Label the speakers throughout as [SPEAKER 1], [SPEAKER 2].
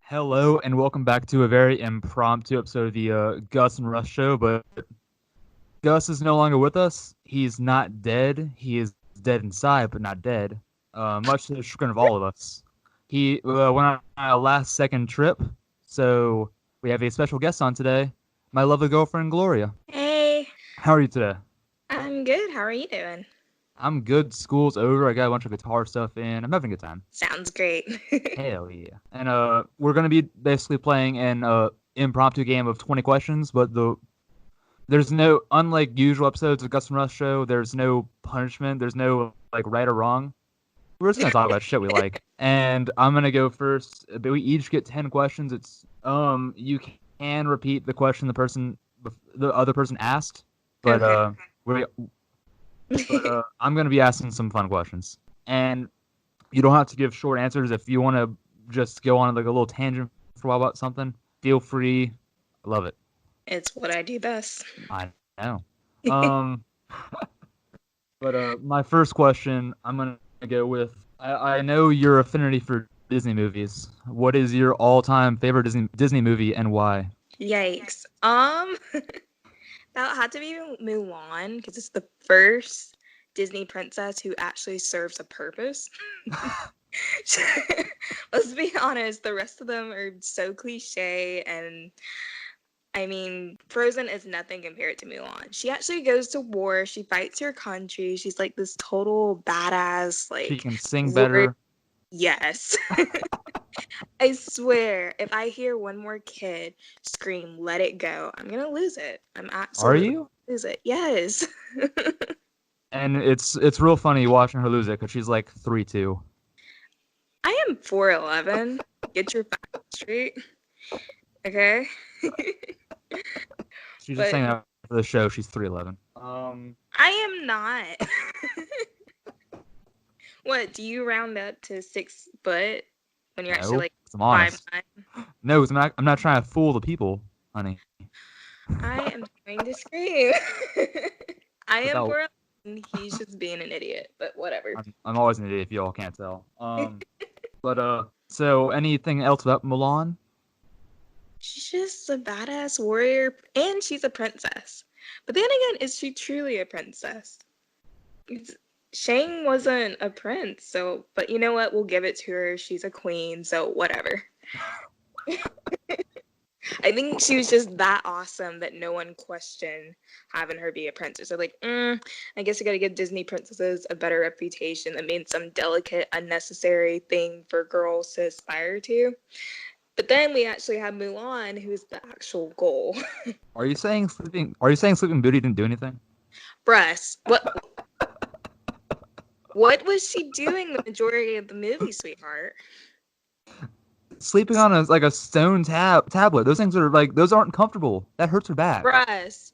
[SPEAKER 1] Hello and welcome back to a very impromptu episode of the Gus and Rus Show. But Gus is no longer with us. He's not dead. He is dead inside, but not dead. Much to the chagrin of all of us. He went on a last-second trip, so we have a special guest on today, my lovely girlfriend Gloria.
[SPEAKER 2] Hey,
[SPEAKER 1] How are you today?
[SPEAKER 2] I'm good. How are you doing?
[SPEAKER 1] I'm good. School's over. I got a bunch of guitar stuff in. I'm having a good time.
[SPEAKER 2] Sounds great.
[SPEAKER 1] Hell yeah. And we're gonna be basically playing an impromptu game of 20 questions, but there's no, unlike usual episodes of Gus and Rus Show, there's no punishment, there's no like right or wrong. We're just gonna talk about shit we like. And I'm gonna go first, but we each get 10 questions. It's you can repeat the question the other person asked, but
[SPEAKER 2] Okay.
[SPEAKER 1] I'm going to be asking some fun questions. And you don't have to give short answers. If you want to just go on like a little tangent for a while about something, feel free. I love it.
[SPEAKER 2] It's what I do best.
[SPEAKER 1] I know. But my first question, I'm going to go with, I know your affinity for Disney movies. What is your all-time favorite Disney movie and why?
[SPEAKER 2] Yikes. That had to be Mulan because it's the first Disney princess who actually serves a purpose. Let's be honest, the rest of them are so cliche, and I mean, Frozen is nothing compared to Mulan. She actually goes to war, she fights her country, she's like this total badass, like
[SPEAKER 1] She can sing better.
[SPEAKER 2] Yes. I swear, if I hear one more kid scream, "Let it go," I'm gonna lose it. I'm absolutely
[SPEAKER 1] Are you?
[SPEAKER 2] lose it. Yes.
[SPEAKER 1] And it's real funny watching her lose it because she's like 3'2".
[SPEAKER 2] I am 4'11". Get your facts straight. Okay.
[SPEAKER 1] She's just
[SPEAKER 2] But
[SPEAKER 1] saying that for the show. She's 3'11".
[SPEAKER 2] I am not. What, do you round up to 6 foot when you're actually
[SPEAKER 1] No,
[SPEAKER 2] like
[SPEAKER 1] I'm honest.
[SPEAKER 2] 5'9"?
[SPEAKER 1] No, 'cause I'm not trying to fool the people, honey.
[SPEAKER 2] I am going to scream. I am
[SPEAKER 1] Without,
[SPEAKER 2] 4'11". He's just being an idiot, but whatever.
[SPEAKER 1] I'm always an idiot if y'all can't tell. But so anything else about Mulan?
[SPEAKER 2] She's just a badass warrior, and she's a princess. But then again, is she truly a princess? Shang wasn't a prince, but you know what? We'll give it to her. She's a queen, so whatever. I think she was just that awesome that no one questioned having her be a princess. They're like, I guess you gotta give Disney princesses a better reputation that means some delicate, unnecessary thing for girls to aspire to. But then we actually have Mulan, who's the actual goal.
[SPEAKER 1] Are you saying Sleeping Beauty didn't do anything?
[SPEAKER 2] Bruss, what was she doing the majority of the movie, sweetheart?
[SPEAKER 1] Sleeping on a stone tablet. Those things those aren't comfortable. That hurts her back.
[SPEAKER 2] Bruss.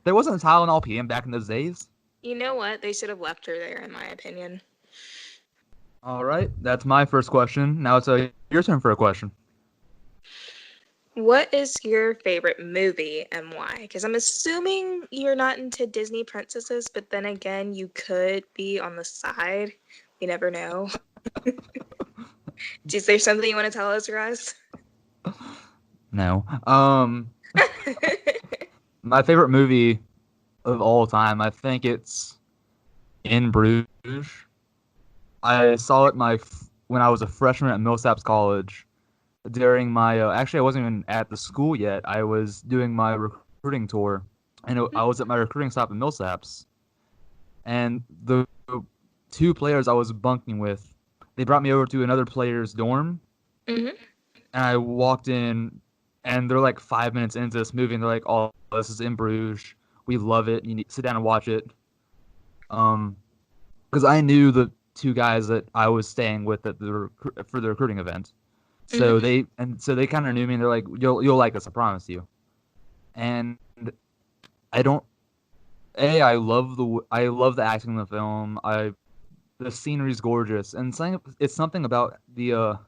[SPEAKER 1] There wasn't a Tylenol PM back in those days.
[SPEAKER 2] You know what? They should have left her there, in my opinion.
[SPEAKER 1] All right, that's my first question. Now it's your turn for a question.
[SPEAKER 2] What is your favorite movie and why? Because I'm assuming you're not into Disney princesses, but then again, you could be on the side. You never know. Is there something you want to tell us, Russ?
[SPEAKER 1] No. My favorite movie of all time, I think it's In Bruges. I saw it when I was a freshman at Millsaps College. During my actually I wasn't even at the school yet. I was doing my recruiting tour, and I was at my recruiting stop in Millsaps, and the two players I was bunking with, they brought me over to another player's dorm,
[SPEAKER 2] Mm-hmm.
[SPEAKER 1] and I walked in, and they're like 5 minutes into this movie, and they're like, "Oh, this is In Bruges. We love it. You need to sit down and watch it." Because I knew the two guys that I was staying with for the recruiting event. So they kind of knew me, and they're like, "You'll like this, I promise you." And I love the acting in the film. The scenery's gorgeous, and it's something about the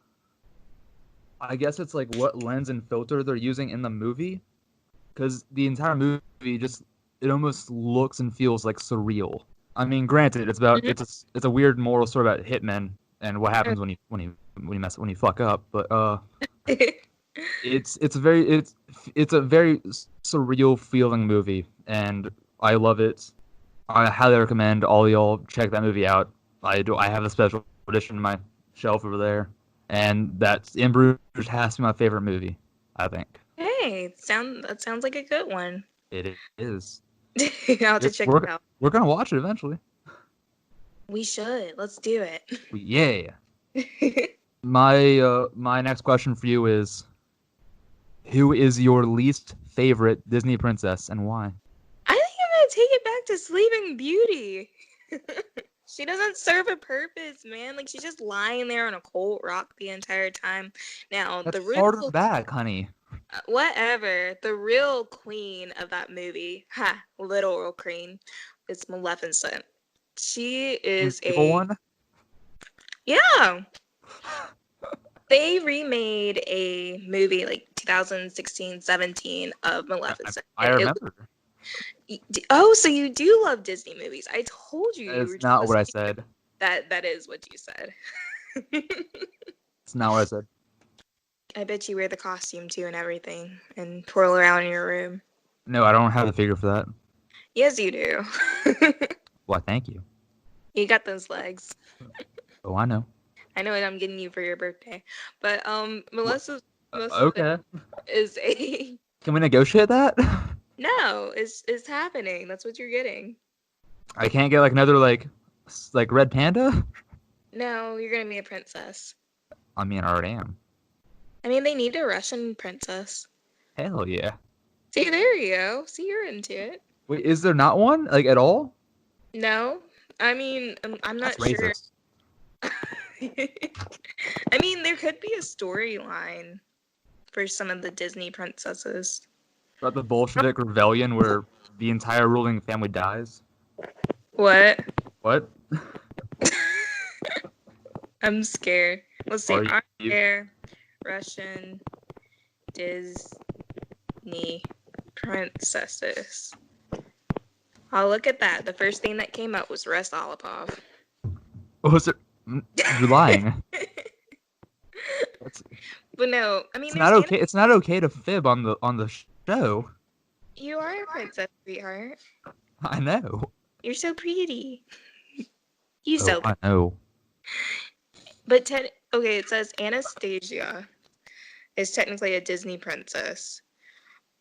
[SPEAKER 1] I guess it's like what lens and filter they're using in the movie, because the entire movie it almost looks and feels like surreal. I mean, granted, it's a weird moral story about hitmen and what happens when he when you fuck up, but it's a very surreal feeling movie, and I love it. I highly recommend all y'all check that movie out. I have a special edition in my shelf over there, and that's In Bruges has to be my favorite movie, I think.
[SPEAKER 2] Hey, that sounds like a good one.
[SPEAKER 1] It is.
[SPEAKER 2] I'll have to check it out.
[SPEAKER 1] We're gonna watch it eventually.
[SPEAKER 2] We should. Let's do it.
[SPEAKER 1] Yeah. My next question for you is, who is your least favorite Disney princess and why?
[SPEAKER 2] I think I'm gonna take it back to Sleeping Beauty. She doesn't serve a purpose, man. Like, she's just lying there on a cold rock the entire time. Now,
[SPEAKER 1] That's
[SPEAKER 2] the real
[SPEAKER 1] farther back, honey.
[SPEAKER 2] whatever. The real queen of that movie, literal queen, is Maleficent. She is
[SPEAKER 1] Evil one?
[SPEAKER 2] Yeah. They remade a movie like 2016-17 of Maleficent.
[SPEAKER 1] I remember.
[SPEAKER 2] Oh, so you do love Disney movies. I told you.
[SPEAKER 1] That's not what I said.
[SPEAKER 2] That is what you said.
[SPEAKER 1] It's not what I said.
[SPEAKER 2] I bet you wear the costume too and everything and twirl around in your room.
[SPEAKER 1] No, I don't have the figure for that.
[SPEAKER 2] Yes, you do.
[SPEAKER 1] Well, thank you.
[SPEAKER 2] You got those legs.
[SPEAKER 1] Oh, I know.
[SPEAKER 2] I know what I'm getting you for your birthday. But Melissa
[SPEAKER 1] Okay.
[SPEAKER 2] is a
[SPEAKER 1] Can we negotiate that?
[SPEAKER 2] no, it's happening. That's what you're getting.
[SPEAKER 1] I can't get like another like red panda?
[SPEAKER 2] No, you're gonna be a princess.
[SPEAKER 1] I mean, I already am.
[SPEAKER 2] I mean, they need a Russian princess.
[SPEAKER 1] Hell yeah.
[SPEAKER 2] See, there you go. See, you're into it.
[SPEAKER 1] Wait, is there not one like at all?
[SPEAKER 2] No, I mean, I'm not
[SPEAKER 1] That's
[SPEAKER 2] sure.
[SPEAKER 1] racist.
[SPEAKER 2] I mean, there could be a storyline for some of the Disney princesses.
[SPEAKER 1] About the Bolshevik rebellion where the entire ruling family dies.
[SPEAKER 2] What?
[SPEAKER 1] What?
[SPEAKER 2] I'm scared. Let's see.
[SPEAKER 1] Are
[SPEAKER 2] Are
[SPEAKER 1] you-
[SPEAKER 2] there Russian Disney princesses? I'll look at that. The first thing that came up was Russ Olipov.
[SPEAKER 1] What was it? You're lying.
[SPEAKER 2] But no, I mean,
[SPEAKER 1] It's not okay. It's not okay to fib on the show.
[SPEAKER 2] You are a princess, sweetheart.
[SPEAKER 1] I know.
[SPEAKER 2] You're so pretty. You so.
[SPEAKER 1] I know.
[SPEAKER 2] But okay, it says Anastasia is technically a Disney princess,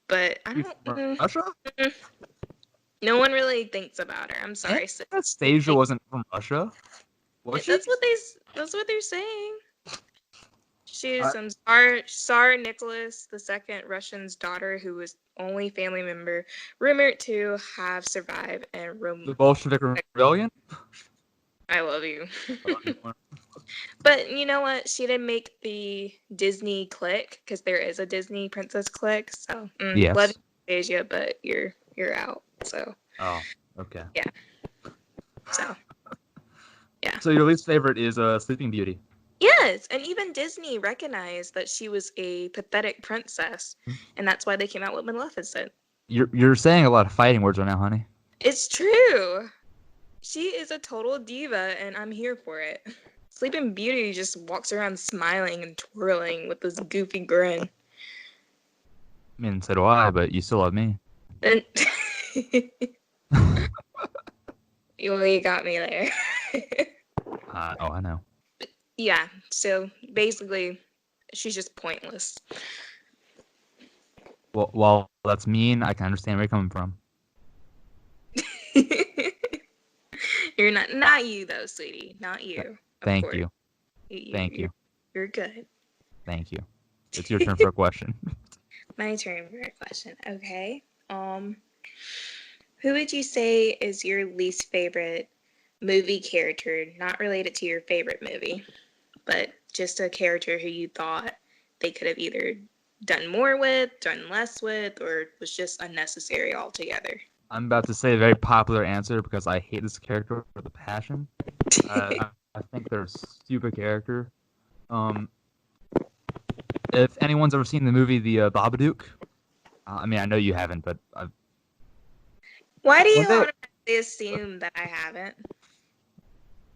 [SPEAKER 2] but I don't.
[SPEAKER 1] Russia?
[SPEAKER 2] No one really thinks about her. I'm sorry.
[SPEAKER 1] Anastasia wasn't from Russia. Was she?
[SPEAKER 2] That's what they're saying. She's Tsar Nicholas II Russian's daughter, who was only family member rumored to have survived and
[SPEAKER 1] The Bolshevik rebellion?
[SPEAKER 2] I love you. But you know what? She didn't make the Disney clique because there is a Disney princess clique. So
[SPEAKER 1] yes.
[SPEAKER 2] Love you, Asia, but you're out. So.
[SPEAKER 1] Oh, okay.
[SPEAKER 2] Yeah. So. Yeah.
[SPEAKER 1] So your least favorite is Sleeping Beauty.
[SPEAKER 2] Yes, and even Disney recognized that she was a pathetic princess, and that's why they came out with Maleficent.
[SPEAKER 1] You're saying a lot of fighting words right now, honey.
[SPEAKER 2] It's true. She is a total diva, and I'm here for it. Sleeping Beauty just walks around smiling and twirling with this goofy grin.
[SPEAKER 1] I mean, so do I, but you still love me.
[SPEAKER 2] And you got me there.
[SPEAKER 1] Oh, I know.
[SPEAKER 2] Yeah, so basically, she's just pointless.
[SPEAKER 1] Well, that's mean. I can understand where you're coming from.
[SPEAKER 2] You're not you though, sweetie. Not you.
[SPEAKER 1] Thank you. Thank you.
[SPEAKER 2] You're good.
[SPEAKER 1] Thank you. It's your turn for a question.
[SPEAKER 2] My turn for a question. Okay. Who would you say is your least favorite movie character, not related to your favorite movie, but just a character who you thought they could have either done more with, done less with, or was just unnecessary altogether?
[SPEAKER 1] I'm about to say a very popular answer because I hate this character with a passion. I think they're a stupid character. If anyone's ever seen the movie The Babadook, I mean, I know you haven't, but
[SPEAKER 2] why do you automatically assume that I haven't?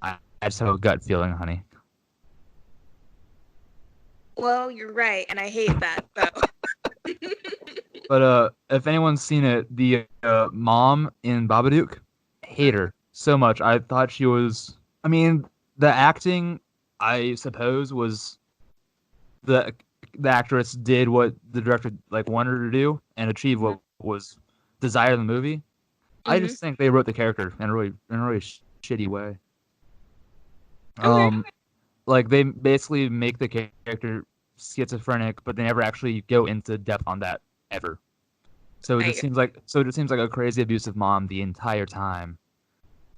[SPEAKER 1] I just have a gut feeling, honey.
[SPEAKER 2] Well, you're right, and I hate that, though.
[SPEAKER 1] But if anyone's seen it, the mom in Babadook, hate her so much. I thought she was. I mean, the acting, I suppose, was the actress did what the director wanted her to do and achieve what was desired in the movie. I just think they wrote the character in a really shitty way.
[SPEAKER 2] Okay.
[SPEAKER 1] Like they basically make the character schizophrenic, but they never actually go into depth on that ever. So it just seems like a crazy abusive mom the entire time.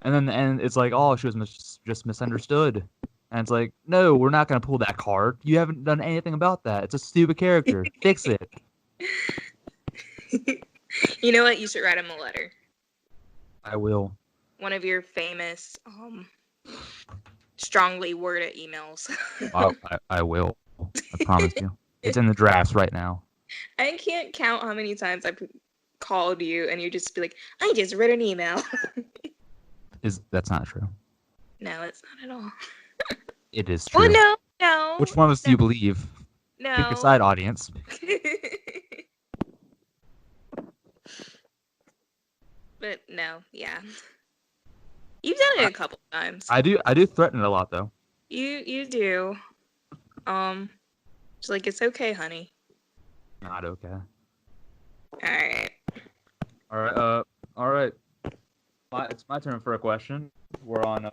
[SPEAKER 1] And then in the end, it's like, oh, she was just misunderstood. And it's like, no, we're not going to pull that card. You haven't done anything about that. It's a stupid character. Fix it.
[SPEAKER 2] You know what? You should write him a letter.
[SPEAKER 1] I will.
[SPEAKER 2] One of your famous, strongly worded emails.
[SPEAKER 1] I will. I promise you. It's in the drafts right now.
[SPEAKER 2] I can't count how many times I've called you and you just be like, I just read an email.
[SPEAKER 1] That's not true?
[SPEAKER 2] No, it's not at all.
[SPEAKER 1] It is true.
[SPEAKER 2] Well, no.
[SPEAKER 1] Which one of us do you believe?
[SPEAKER 2] No.
[SPEAKER 1] Pick your side, audience.
[SPEAKER 2] But no, yeah. You've done it a couple times.
[SPEAKER 1] I do threaten it a lot though.
[SPEAKER 2] You do. It's like, it's okay, honey.
[SPEAKER 1] Not okay.
[SPEAKER 2] All
[SPEAKER 1] right. It's my turn for a question. We're on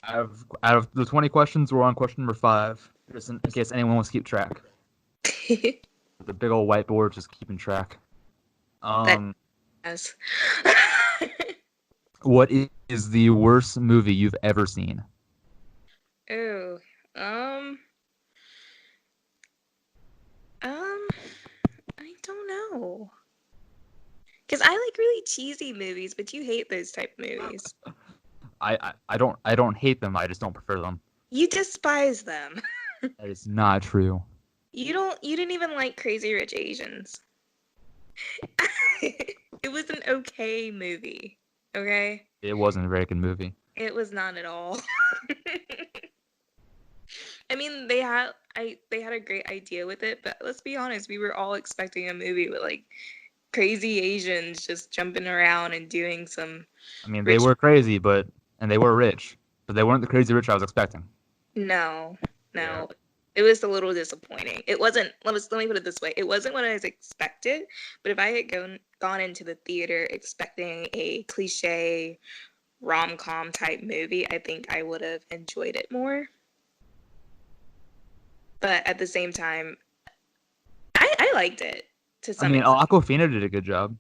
[SPEAKER 1] out of the 20 questions, we're on question number 5. Just in case anyone wants to keep track. The big old whiteboard just keeping track.
[SPEAKER 2] Yes.
[SPEAKER 1] What is the worst movie you've ever seen?
[SPEAKER 2] Oh, I don't know. Because I like really cheesy movies, but you hate those type of movies.
[SPEAKER 1] I don't hate them. I just don't prefer them.
[SPEAKER 2] You despise them.
[SPEAKER 1] That is not true.
[SPEAKER 2] You didn't even like Crazy Rich Asians. It was an okay movie. Okay?
[SPEAKER 1] It wasn't a very good movie.
[SPEAKER 2] It was not at all. I mean, they had a great idea with it, but let's be honest, we were all expecting a movie with like crazy Asians just jumping around and doing some.
[SPEAKER 1] I mean, they were crazy, and they were rich, but they weren't the crazy rich I was expecting.
[SPEAKER 2] No.
[SPEAKER 1] Yeah.
[SPEAKER 2] It was a little disappointing. It wasn't. Let me put it this way. It wasn't what I was expected. But if I had gone into the theater expecting a cliche rom-com type movie, I think I would have enjoyed it more. But at the same time, I liked it to some extent.
[SPEAKER 1] Awkwafina did a good job.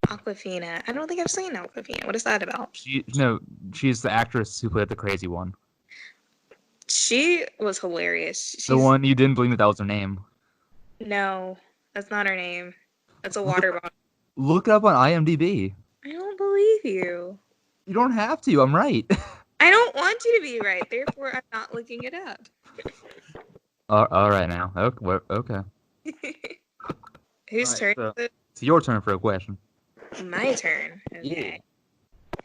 [SPEAKER 2] Awkwafina. I don't think I've seen Awkwafina. What is that about?
[SPEAKER 1] She's the actress who played the crazy one.
[SPEAKER 2] She was hilarious.
[SPEAKER 1] The one you didn't believe that was her name.
[SPEAKER 2] No, that's not her name. That's a water bottle.
[SPEAKER 1] Look it up on IMDb.
[SPEAKER 2] I don't believe you.
[SPEAKER 1] You don't have to. I'm right.
[SPEAKER 2] I don't want you to be right. Therefore, I'm not looking it up.
[SPEAKER 1] All right now. Okay.
[SPEAKER 2] Whose turn is it?
[SPEAKER 1] It's your turn for a question.
[SPEAKER 2] My turn. Okay.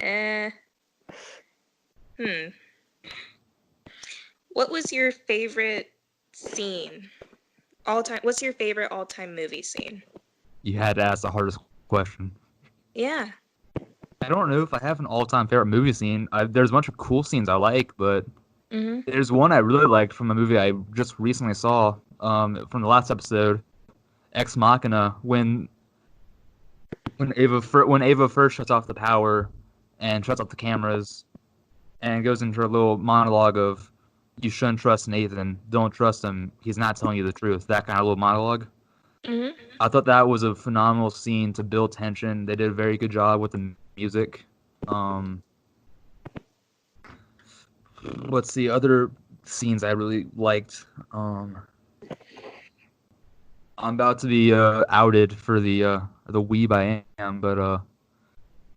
[SPEAKER 1] Yeah.
[SPEAKER 2] What was your favorite scene? What's your favorite all-time movie scene?
[SPEAKER 1] You had to ask the hardest question.
[SPEAKER 2] Yeah.
[SPEAKER 1] I don't know if I have an all-time favorite movie scene. There's a bunch of cool scenes I like, but there's one I really liked from a movie I just recently saw from the last episode, Ex Machina, when Ava first shuts off the power and shuts off the cameras and goes into her little monologue of, you shouldn't trust Nathan, don't trust him, he's not telling you the truth, that kind of little monologue. I thought that was a phenomenal scene to build tension. They did a very good job with the music. What's the other scenes I really liked? I'm about to be outed for the weeb I am, but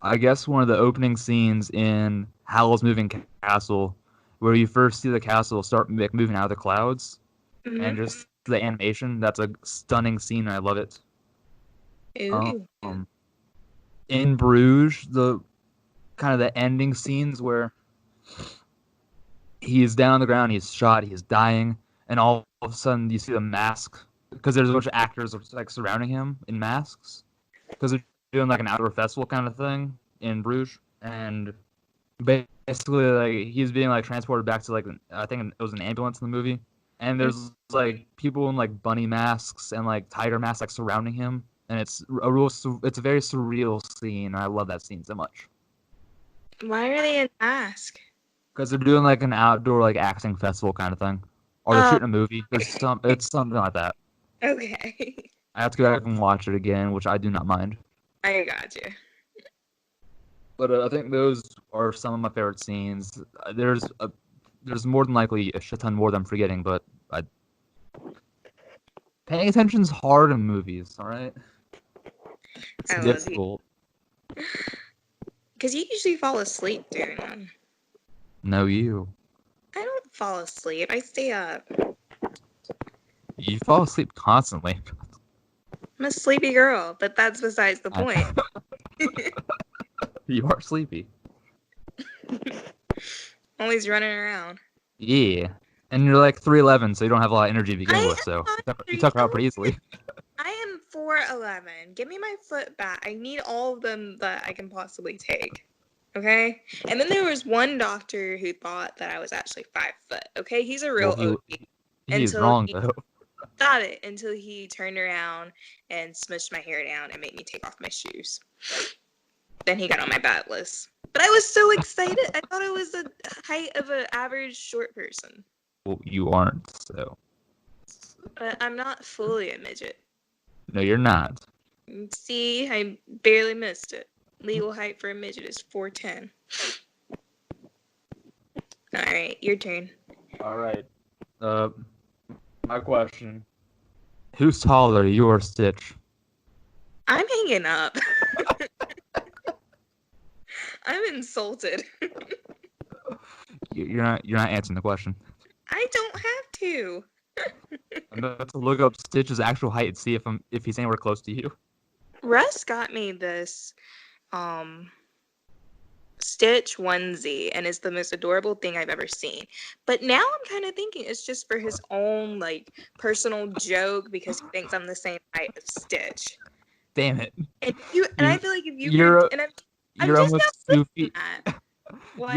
[SPEAKER 1] I guess one of the opening scenes in Howl's Moving Castle, where you first see the castle start moving out of the clouds, and just the animation, that's a stunning scene, and I love it. In Bruges, the kind of the ending scenes where he's down on the ground, he's shot, he's dying, and all of a sudden you see the mask because there's a bunch of actors like surrounding him in masks because they're doing like an outdoor festival kind of thing in Bruges, and basically like he's being like transported back to like I think it was an ambulance in the movie, and there's like people in like bunny masks and like tiger masks like surrounding him, and it's a very surreal scene. And I love that scene so much.
[SPEAKER 2] Why are they in mask?
[SPEAKER 1] Because they're doing like an outdoor like acting festival kind of thing, or they're shooting a movie. It's something like that.
[SPEAKER 2] Okay.
[SPEAKER 1] I have to go back and watch it again, which I do not mind.
[SPEAKER 2] I got you.
[SPEAKER 1] But I think those are some of my favorite scenes. There's more than likely a shit ton more that I'm forgetting, but paying attention's hard in movies. All right, it's difficult.
[SPEAKER 2] Because you usually fall asleep during them.
[SPEAKER 1] No, you.
[SPEAKER 2] I don't fall asleep. I stay up.
[SPEAKER 1] You fall asleep constantly.
[SPEAKER 2] I'm a sleepy girl, but that's besides the point.
[SPEAKER 1] You are sleepy.
[SPEAKER 2] Always running around.
[SPEAKER 1] Yeah. And you're like 3'11", so you don't have a lot of energy to begin with, so you tuck her out pretty easily.
[SPEAKER 2] I am 4'11". Give me my foot back. I need all of them that I can possibly take. Okay? And then there was one doctor who thought that I was actually 5 foot. Okay? He's a real OG.
[SPEAKER 1] He's wrong, though.
[SPEAKER 2] Got it. Until he turned around and smushed my hair down and made me take off my shoes. Then he got on my bad list. But I was so excited. I thought I was the height of an average short person.
[SPEAKER 1] Well, you aren't, so.
[SPEAKER 2] But I'm not fully a midget.
[SPEAKER 1] No, you're not.
[SPEAKER 2] See, I barely missed it. Legal height for a midget is 4'10". Alright, your turn.
[SPEAKER 1] Alright. My question. Who's taller, you or Stitch?
[SPEAKER 2] I'm hanging up. I'm insulted.
[SPEAKER 1] You're not answering the question.
[SPEAKER 2] I don't have to.
[SPEAKER 1] I'm about to look up Stitch's actual height and see if he's anywhere close to you.
[SPEAKER 2] Russ got me this Stitch onesie, and it's the most adorable thing I've ever seen. But now I'm kind of thinking it's just for his own like personal joke because he thinks I'm the same height as Stitch.
[SPEAKER 1] Damn it!
[SPEAKER 2] And I feel like if you
[SPEAKER 1] you're
[SPEAKER 2] I'm
[SPEAKER 1] almost 2 feet.
[SPEAKER 2] What?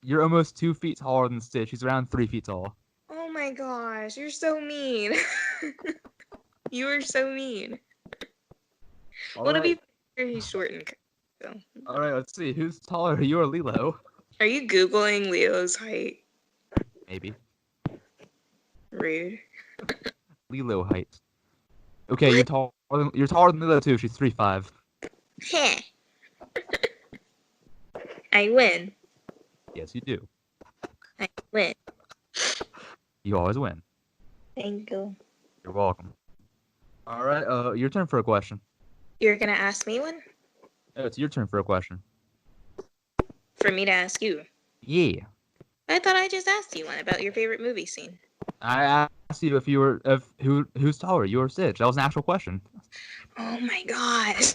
[SPEAKER 1] You're almost 2 feet taller than Stitch. He's around 3 feet tall.
[SPEAKER 2] Oh my gosh, you're so mean. You are so mean. Well, to be fair, he's short and so.
[SPEAKER 1] All right, let's see. Who's taller, you or Lilo?
[SPEAKER 2] Are you Googling Leo's height?
[SPEAKER 1] Maybe.
[SPEAKER 2] Rude.
[SPEAKER 1] Lilo height. Okay, you're taller than Lilo too. She's 3'5".
[SPEAKER 2] Heh. I win.
[SPEAKER 1] Yes, you do.
[SPEAKER 2] I win.
[SPEAKER 1] You always win.
[SPEAKER 2] Thank you.
[SPEAKER 1] You're welcome. All right, your turn for a question.
[SPEAKER 2] You're gonna ask me one?
[SPEAKER 1] No, it's your turn for a question.
[SPEAKER 2] For me to ask you?
[SPEAKER 1] Yeah.
[SPEAKER 2] I thought I just asked you one about your favorite movie scene.
[SPEAKER 1] I asked you who's taller, you or Stitch. That was an actual question.
[SPEAKER 2] Oh my gosh.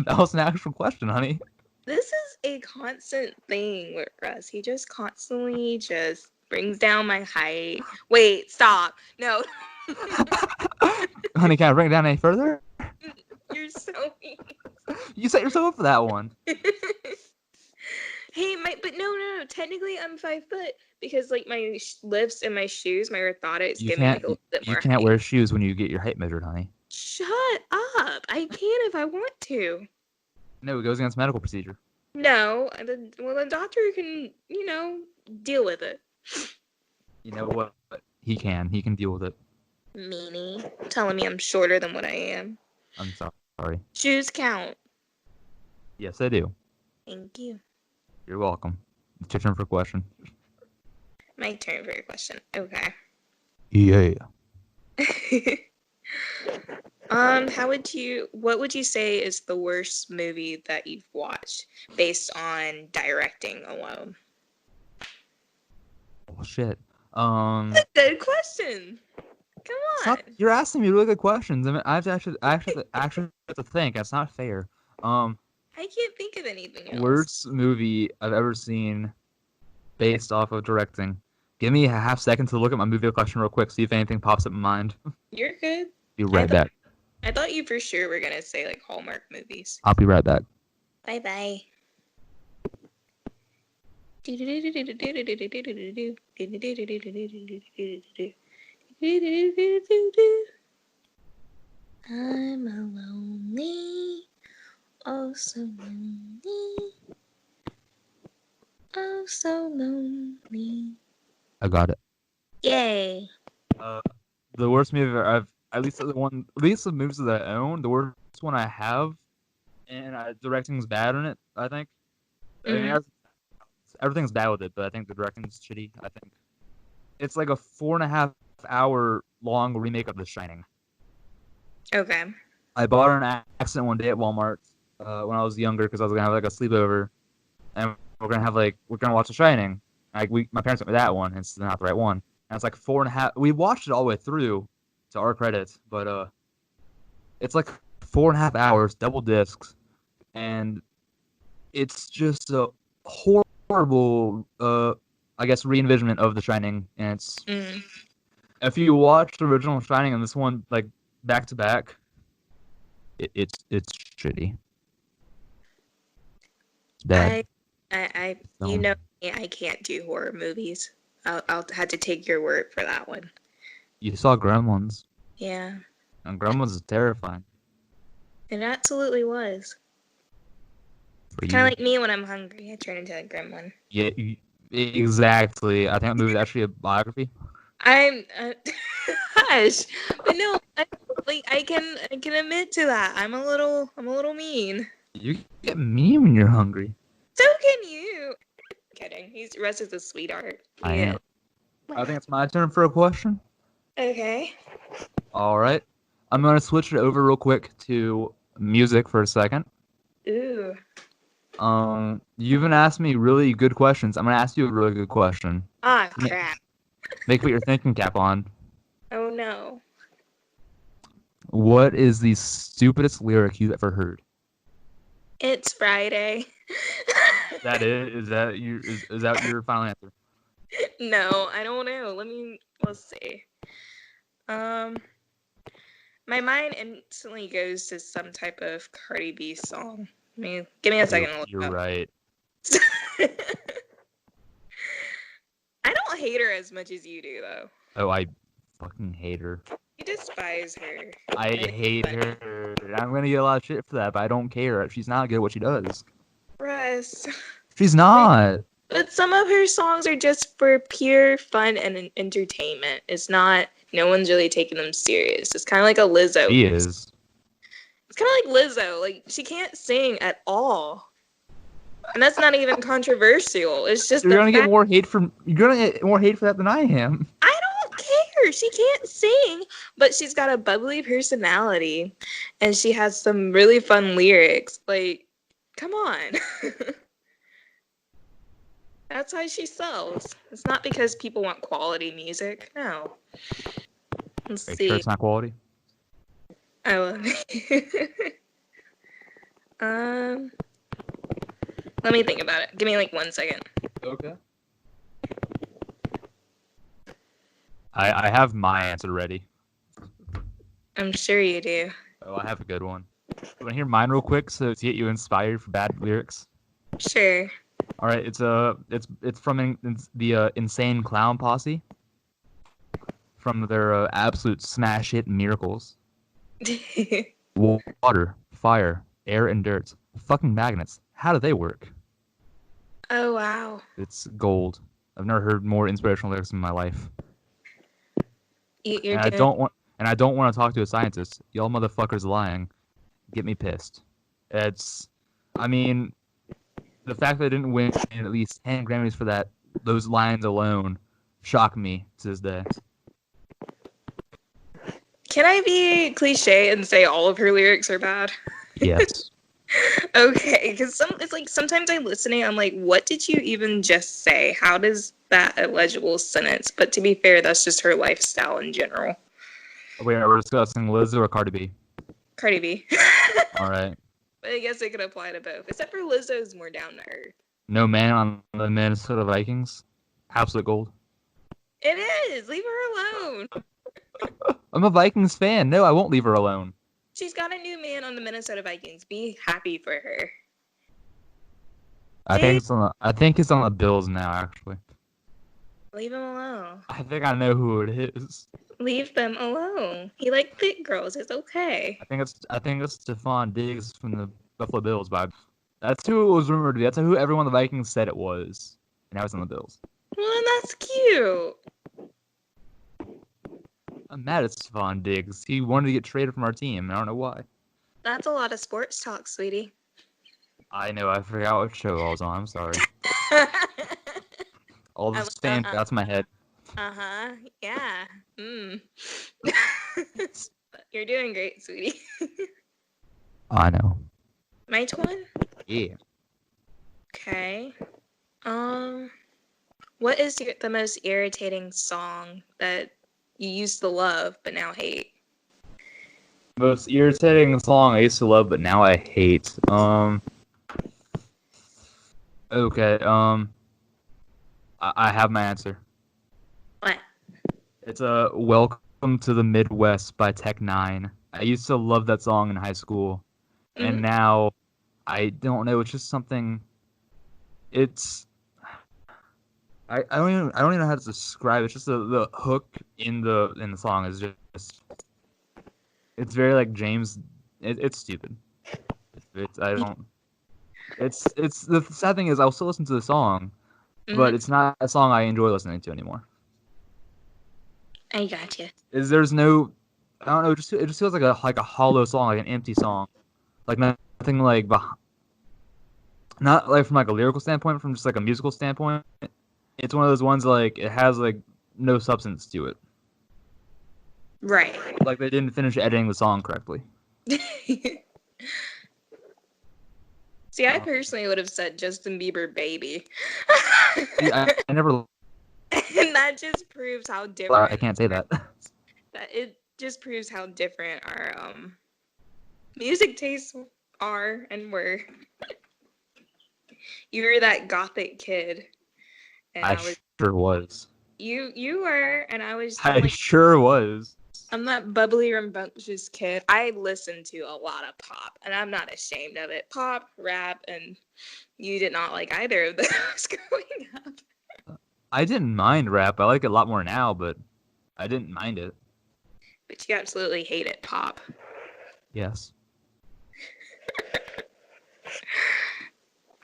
[SPEAKER 1] That was an actual question, honey.
[SPEAKER 2] This is a constant thing with Russ. He just constantly just brings down my height. Wait, stop. No.
[SPEAKER 1] Honey, can I bring it down any further?
[SPEAKER 2] You're so mean.
[SPEAKER 1] You set yourself up for that one.
[SPEAKER 2] Hey, but no. Technically, I'm 5 foot because like my lifts and my shoes, my orthotics give me like a little bit more.
[SPEAKER 1] You can't wear shoes when you get your height measured, honey.
[SPEAKER 2] Shut up! I can if I want to.
[SPEAKER 1] No, it goes against medical procedure.
[SPEAKER 2] No, the doctor can, deal with it.
[SPEAKER 1] You know what? He can deal with it.
[SPEAKER 2] Meanie, telling me I'm shorter than what I am.
[SPEAKER 1] I'm sorry.
[SPEAKER 2] Shoes count.
[SPEAKER 1] Yes, I do.
[SPEAKER 2] Thank you.
[SPEAKER 1] You're welcome. It's your turn for a question.
[SPEAKER 2] My turn for a question. Okay.
[SPEAKER 1] Yeah.
[SPEAKER 2] What would you say is the worst movie that you've watched based on directing alone?
[SPEAKER 1] Oh shit.
[SPEAKER 2] That's a good question. Come on.
[SPEAKER 1] You're asking me really good questions. I mean, I actually have to think. That's not fair.
[SPEAKER 2] I can't think of anything else.
[SPEAKER 1] Worst movie I've ever seen based off of directing. Give me a half second to look at my movie collection real quick, see if anything pops up in mind.
[SPEAKER 2] You're good.
[SPEAKER 1] Be right back.
[SPEAKER 2] I thought you for sure were gonna say like Hallmark movies.
[SPEAKER 1] I'll be right back.
[SPEAKER 2] Bye. I'm a lonely, oh so lonely, oh so lonely.
[SPEAKER 1] I got it.
[SPEAKER 2] Yay!
[SPEAKER 1] The worst movie I've at least the movies that I own, the worst one I have, and directing's bad in it. I think. I mean, everything's bad with it, but I think the directing's shitty. I think it's like a 4.5 hour long remake of The Shining.
[SPEAKER 2] Okay.
[SPEAKER 1] I bought it on accident one day at Walmart when I was younger because I was gonna have like a sleepover, and we're gonna watch The Shining. My parents went with that one, and it's not the right one. And it's like 4.5. We watched it all the way through, to our credit, but it's like 4.5 hours, double discs, and it's just a horrible, I guess, re-envisionment of The Shining. And it's if you watch the original Shining and this one like back to back, it's shitty. Bad.
[SPEAKER 2] You know me, I can't do horror movies. I'll have to take your word for that one.
[SPEAKER 1] You saw Gremlins.
[SPEAKER 2] Yeah.
[SPEAKER 1] And Gremlins is terrifying.
[SPEAKER 2] It absolutely was. Kind of like me when I'm hungry. I turn into a gremlin.
[SPEAKER 1] Yeah, exactly. I think that movie is actually a biography.
[SPEAKER 2] I'm hush, but no, I can admit to that. I'm a little mean.
[SPEAKER 1] You get mean when you're hungry.
[SPEAKER 2] So can you. Kidding. Russ is a sweetheart.
[SPEAKER 1] I am. I think it's my turn for a question.
[SPEAKER 2] Okay.
[SPEAKER 1] All right. I'm gonna switch it over real quick to music for a second.
[SPEAKER 2] Ooh.
[SPEAKER 1] You've been asking me really good questions. I'm gonna ask you a really good question.
[SPEAKER 2] Ah, crap.
[SPEAKER 1] Make put your thinking cap on.
[SPEAKER 2] Oh no.
[SPEAKER 1] What is the stupidest lyric you've ever heard?
[SPEAKER 2] It's Friday.
[SPEAKER 1] That is that your final answer?
[SPEAKER 2] No, I don't know. Let's see. My mind instantly goes to some type of Cardi B song. Give me a second to look
[SPEAKER 1] You're
[SPEAKER 2] up.
[SPEAKER 1] right.
[SPEAKER 2] I don't hate her as much as you do, though.
[SPEAKER 1] Oh, I fucking hate her.
[SPEAKER 2] You despise her.
[SPEAKER 1] I hate her. I'm gonna get a lot of shit for that, but I don't care. She's not good at what she does.
[SPEAKER 2] Russ.
[SPEAKER 1] She's not.
[SPEAKER 2] But some of her songs are just for pure fun and entertainment. It's not. No one's really taking them serious. It's kind of like a Lizzo.
[SPEAKER 1] She is.
[SPEAKER 2] It's kind of like Lizzo. Like, she can't sing at all. And that's not even controversial. It's just
[SPEAKER 1] you're gonna get more hate for that than I am.
[SPEAKER 2] I don't care. She can't sing, but she's got a bubbly personality, and she has some really fun lyrics. Like, come on. That's how she sells. It's not because people want quality music. No. Let's see.
[SPEAKER 1] Sure it's not quality?
[SPEAKER 2] I love it. Let me think about it. Give me like 1 second.
[SPEAKER 1] Okay. I have my answer ready.
[SPEAKER 2] I'm sure you do.
[SPEAKER 1] Oh, I have a good one. You want to hear mine real quick so to get you inspired for bad lyrics?
[SPEAKER 2] Sure.
[SPEAKER 1] All right, it's from the Insane Clown Posse, from their absolute smash hit Miracles. Water, fire, air, and dirt. Fucking magnets. How do they work?
[SPEAKER 2] Oh wow.
[SPEAKER 1] It's gold. I've never heard more inspirational lyrics in my life. I don't want to talk to a scientist. Y'all motherfuckers lying. Get me pissed. I mean, the fact that I didn't win at least 10 Grammys for those lines alone shock me to this day.
[SPEAKER 2] Can I be cliche and say all of her lyrics are bad?
[SPEAKER 1] Yes.
[SPEAKER 2] Okay, because it's like sometimes I listen and I'm like, what did you even just say? How does that a legible sentence? But to be fair, that's just her lifestyle in general.
[SPEAKER 1] Wait, we're discussing Lizzo or Cardi B?
[SPEAKER 2] Cardi B.
[SPEAKER 1] All right.
[SPEAKER 2] But I guess it could apply to both, except for Lizzo's more down to earth.
[SPEAKER 1] No Man on the Minnesota Vikings. Absolute gold.
[SPEAKER 2] It is. Leave her alone.
[SPEAKER 1] I'm a Vikings fan. No, I won't leave her alone.
[SPEAKER 2] She's got a new man on the Minnesota Vikings. Be happy for her.
[SPEAKER 1] I think it's on the Bills now, actually.
[SPEAKER 2] Leave him alone.
[SPEAKER 1] I think I know who it is.
[SPEAKER 2] Leave them alone. He likes thick girls. It's okay.
[SPEAKER 1] I think it's Stephon Diggs from the Buffalo Bills vibe. That's who it was rumored to be. That's who everyone on the Vikings said it was. And now it's on the Bills.
[SPEAKER 2] Well, then that's cute.
[SPEAKER 1] I'm mad at Stephon Diggs. He wanted to get traded from our team. I don't know why.
[SPEAKER 2] That's a lot of sports talk, sweetie.
[SPEAKER 1] I know. I forgot what show I was on. I'm sorry. All this fan that's my head.
[SPEAKER 2] Uh-huh. Yeah. You're doing great, sweetie.
[SPEAKER 1] I know.
[SPEAKER 2] My twin?
[SPEAKER 1] Yeah.
[SPEAKER 2] Okay. What is the most irritating song that you used to love but now hate?
[SPEAKER 1] Most irritating song I used to love but now I hate. Okay. I have my answer.
[SPEAKER 2] What?
[SPEAKER 1] It's Welcome to the Midwest by Tech 9. I used to love that song in high school. And now I don't know, it's just something I don't even know how to describe it. It's just the hook in the song is just it's very like James. It's stupid. It's the sad thing is I'll still listen to the song, but it's not a song I enjoy listening to anymore.
[SPEAKER 2] I gotcha.
[SPEAKER 1] There's no, I don't know. It just feels like a hollow song, like an empty song, like nothing like not like from like a lyrical standpoint, from just like a musical standpoint. It's one of those ones like it has like no substance to it.
[SPEAKER 2] Right.
[SPEAKER 1] Like they didn't finish editing the song correctly.
[SPEAKER 2] See, I personally would have said Justin Bieber Baby.
[SPEAKER 1] See, I never.
[SPEAKER 2] And that just proves how different.
[SPEAKER 1] I can't say that.
[SPEAKER 2] It just proves how different our music tastes are and were. You were that gothic kid. And
[SPEAKER 1] I sure was.
[SPEAKER 2] You were, and I was.
[SPEAKER 1] I sure was.
[SPEAKER 2] I'm that bubbly, rambunctious kid. I listened to a lot of pop, and I'm not ashamed of it. Pop, rap, and you did not like either of those growing up.
[SPEAKER 1] I didn't mind rap. I like it a lot more now, but I didn't mind it.
[SPEAKER 2] But you absolutely hated pop.
[SPEAKER 1] Yes.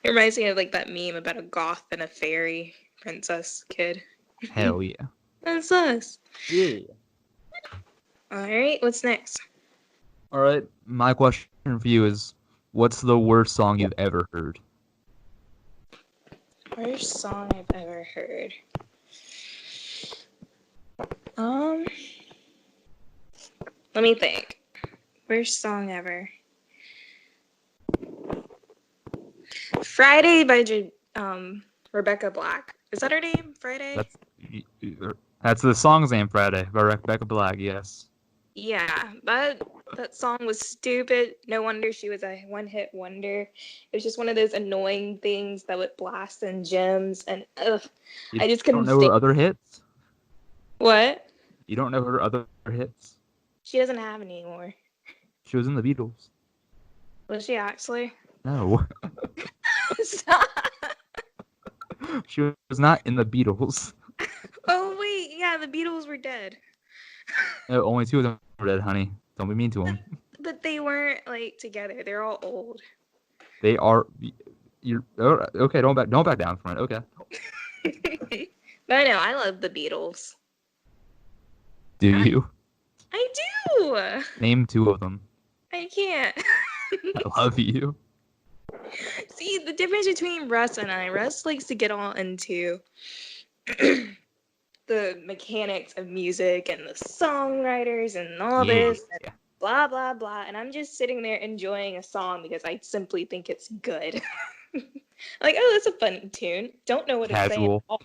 [SPEAKER 2] It reminds me of like that meme about a goth and a fairy princess kid.
[SPEAKER 1] Hell yeah.
[SPEAKER 2] That's us.
[SPEAKER 1] Yeah.
[SPEAKER 2] Alright, what's next?
[SPEAKER 1] Alright, my question for you is, what's the worst song you've ever heard?
[SPEAKER 2] Worst song I've ever heard. Let me think. Worst song ever. Friday by Rebecca Black. Is that her name? Friday?
[SPEAKER 1] That's the song's name, Friday, by Rebecca Black, yes.
[SPEAKER 2] Yeah, that song was stupid. No wonder she was a one-hit wonder. It was just one of those annoying things that would blast in gyms, and I just couldn't.
[SPEAKER 1] You don't know her other hits?
[SPEAKER 2] What?
[SPEAKER 1] You don't know her other hits?
[SPEAKER 2] She doesn't have any anymore.
[SPEAKER 1] She was in the Beatles.
[SPEAKER 2] Was she actually?
[SPEAKER 1] No.
[SPEAKER 2] Stop.
[SPEAKER 1] She was not in the Beatles.
[SPEAKER 2] Oh wait, yeah, the Beatles were dead.
[SPEAKER 1] No, only two of them were dead, honey. Don't be mean to them.
[SPEAKER 2] But they weren't like together. They're all old.
[SPEAKER 1] They are. You're okay. Don't back down from it. Okay.
[SPEAKER 2] But I know I love the Beatles.
[SPEAKER 1] Do you?
[SPEAKER 2] I do.
[SPEAKER 1] Name two of them.
[SPEAKER 2] I can't.
[SPEAKER 1] I love you.
[SPEAKER 2] See, the difference between Russ and I, Russ likes to get all into the mechanics of music and the songwriters and all this and blah, blah, blah. And I'm just sitting there enjoying a song because I simply think it's good. Like, oh, that's a fun tune. Don't know what it's saying.
[SPEAKER 1] Casual.
[SPEAKER 2] Oh.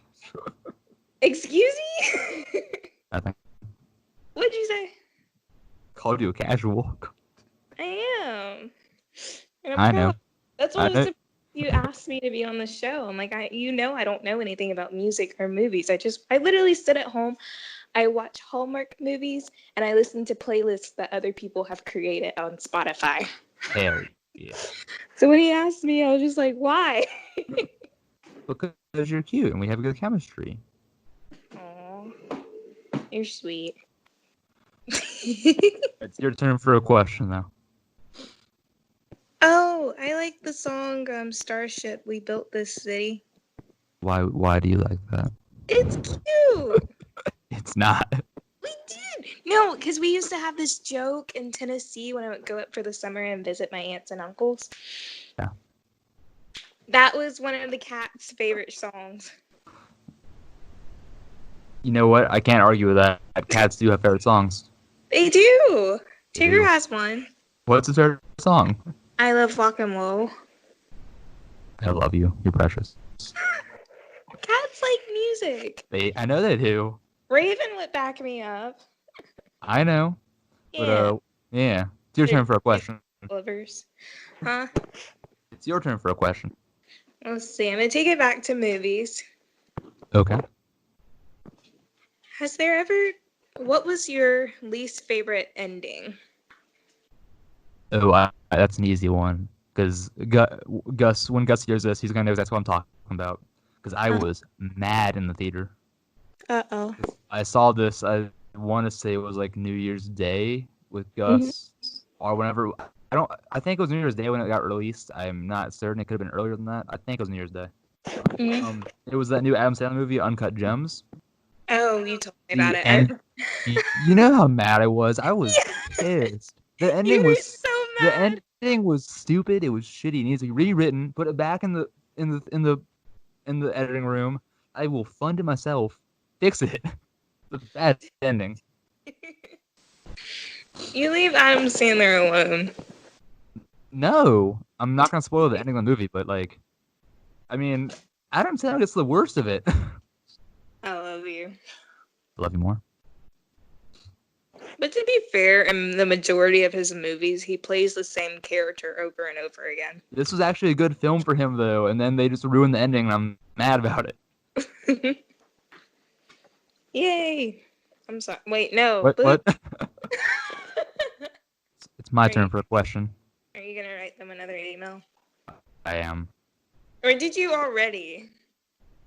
[SPEAKER 2] Excuse me?
[SPEAKER 1] Nothing.
[SPEAKER 2] What'd you say?
[SPEAKER 1] Called you a casual.
[SPEAKER 2] I am. And I'm
[SPEAKER 1] I
[SPEAKER 2] proud.
[SPEAKER 1] know.
[SPEAKER 2] That's what You asked me to be on the show. I'm like, I don't know anything about music or movies. I literally sit at home. I watch Hallmark movies and I listen to playlists that other people have created on Spotify.
[SPEAKER 1] Hell yeah.
[SPEAKER 2] So when he asked me, I was just like, why?
[SPEAKER 1] Because you're cute and we have good chemistry.
[SPEAKER 2] Aw, you're sweet.
[SPEAKER 1] It's your turn for a question now.
[SPEAKER 2] Oh, I like the song Starship, We Built This City.
[SPEAKER 1] Why do you like that?
[SPEAKER 2] It's cute.
[SPEAKER 1] It's not.
[SPEAKER 2] We did. No, because we used to have this joke in Tennessee when I would go up for the summer and visit my aunts and uncles.
[SPEAKER 1] Yeah.
[SPEAKER 2] That was one of the cats' favorite songs.
[SPEAKER 1] You know what? I can't argue with that. Cats do have favorite songs.
[SPEAKER 2] They do.
[SPEAKER 1] They
[SPEAKER 2] Tigger
[SPEAKER 1] do.
[SPEAKER 2] has one.
[SPEAKER 1] What's his favorite song?
[SPEAKER 2] I love Rock and Roll.
[SPEAKER 1] I love you. You're precious.
[SPEAKER 2] Cats like music.
[SPEAKER 1] I know they do.
[SPEAKER 2] Raven would back me up.
[SPEAKER 1] I know.
[SPEAKER 2] Yeah.
[SPEAKER 1] But yeah. It's your turn for a question.
[SPEAKER 2] Lovers. Huh?
[SPEAKER 1] It's your turn for a question.
[SPEAKER 2] Let's see. I'm gonna take it back to movies.
[SPEAKER 1] Okay.
[SPEAKER 2] What was your least favorite ending?
[SPEAKER 1] Oh, that's an easy one. Because Gus, when Gus hears this, he's gonna know exactly what I'm talking about. Because I was mad in the theater.
[SPEAKER 2] Uh-oh.
[SPEAKER 1] I saw this. I want to say it was like New Year's Day with Gus, or whenever. I think it was New Year's Day when it got released. I'm not certain. It could have been earlier than that. I think it was New Year's Day.
[SPEAKER 2] Mm-hmm.
[SPEAKER 1] It was that new Adam Sandler movie, Uncut Gems.
[SPEAKER 2] Oh, you told me about it.
[SPEAKER 1] And you know how mad I was. I was pissed. The ending
[SPEAKER 2] You were
[SPEAKER 1] was
[SPEAKER 2] so mad.
[SPEAKER 1] The ending was stupid. It was shitty. It needs to be rewritten. Put it back in the editing room. I will fund it myself. Fix it. The bad ending.
[SPEAKER 2] You leave Adam Sandler alone.
[SPEAKER 1] No, I'm not gonna spoil the ending of the movie, but like, I mean, Adam Sandler gets the worst of it.
[SPEAKER 2] I love you.
[SPEAKER 1] I love you more.
[SPEAKER 2] But to be fair, in the majority of his movies, he plays the same character over and over again.
[SPEAKER 1] This was actually a good film for him, though, and then they just ruined the ending, and I'm mad about it.
[SPEAKER 2] Yay! I'm sorry. Wait, no.
[SPEAKER 1] What? It's my turn for a question.
[SPEAKER 2] Are you gonna write them another email?
[SPEAKER 1] I am.
[SPEAKER 2] Or did you already?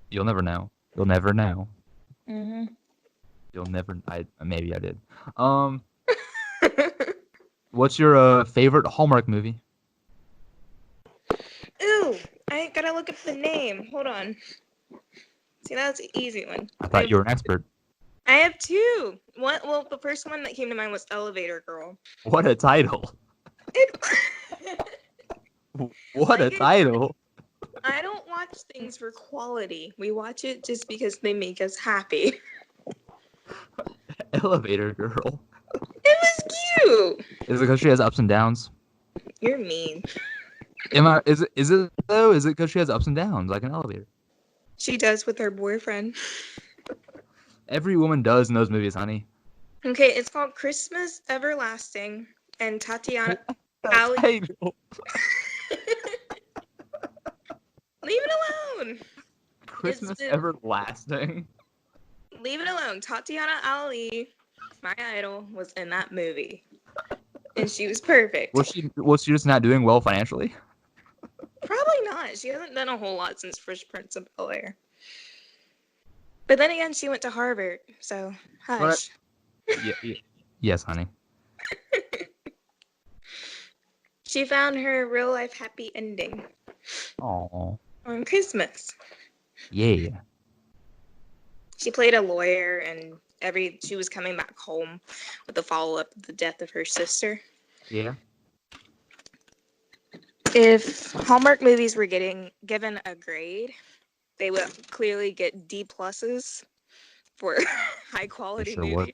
[SPEAKER 1] You'll never know. You'll never know.
[SPEAKER 2] Mm-hmm.
[SPEAKER 1] You'll never. Maybe I did. What's your favorite Hallmark movie?
[SPEAKER 2] Ooh, I gotta look up the name. Hold on. See, that's an easy one.
[SPEAKER 1] I thought you were an expert.
[SPEAKER 2] I have two. Well, the first one that came to mind was Elevator Girl.
[SPEAKER 1] What a title! What a title!
[SPEAKER 2] I don't watch things for quality. We watch it just because they make us happy.
[SPEAKER 1] Elevator Girl.
[SPEAKER 2] It was cute.
[SPEAKER 1] Is it because she has ups and downs?
[SPEAKER 2] You're mean.
[SPEAKER 1] Is it though? Is it because she has ups and downs like an elevator?
[SPEAKER 2] She does with her boyfriend.
[SPEAKER 1] Every woman does in those movies, honey.
[SPEAKER 2] Okay, it's called Christmas Everlasting, and Tatiana. Ali.
[SPEAKER 1] Leave
[SPEAKER 2] Leave it alone.
[SPEAKER 1] Christmas Everlasting.
[SPEAKER 2] Leave it alone. Tatiana Ali, my idol, was in that movie, and she was perfect.
[SPEAKER 1] Was she just not doing well financially?
[SPEAKER 2] Probably not. She hasn't done a whole lot since Fresh Prince of Bel-Air. But then again, she went to Harvard, so hush.
[SPEAKER 1] Yes, honey.
[SPEAKER 2] She found her real life happy ending.
[SPEAKER 1] Aww.
[SPEAKER 2] On Christmas.
[SPEAKER 1] Yeah.
[SPEAKER 2] She played a lawyer, and she was coming back home with the follow-up of the death of her sister.
[SPEAKER 1] Yeah.
[SPEAKER 2] If Hallmark movies were given a grade, they would clearly get D+ for high quality movies.
[SPEAKER 1] Would.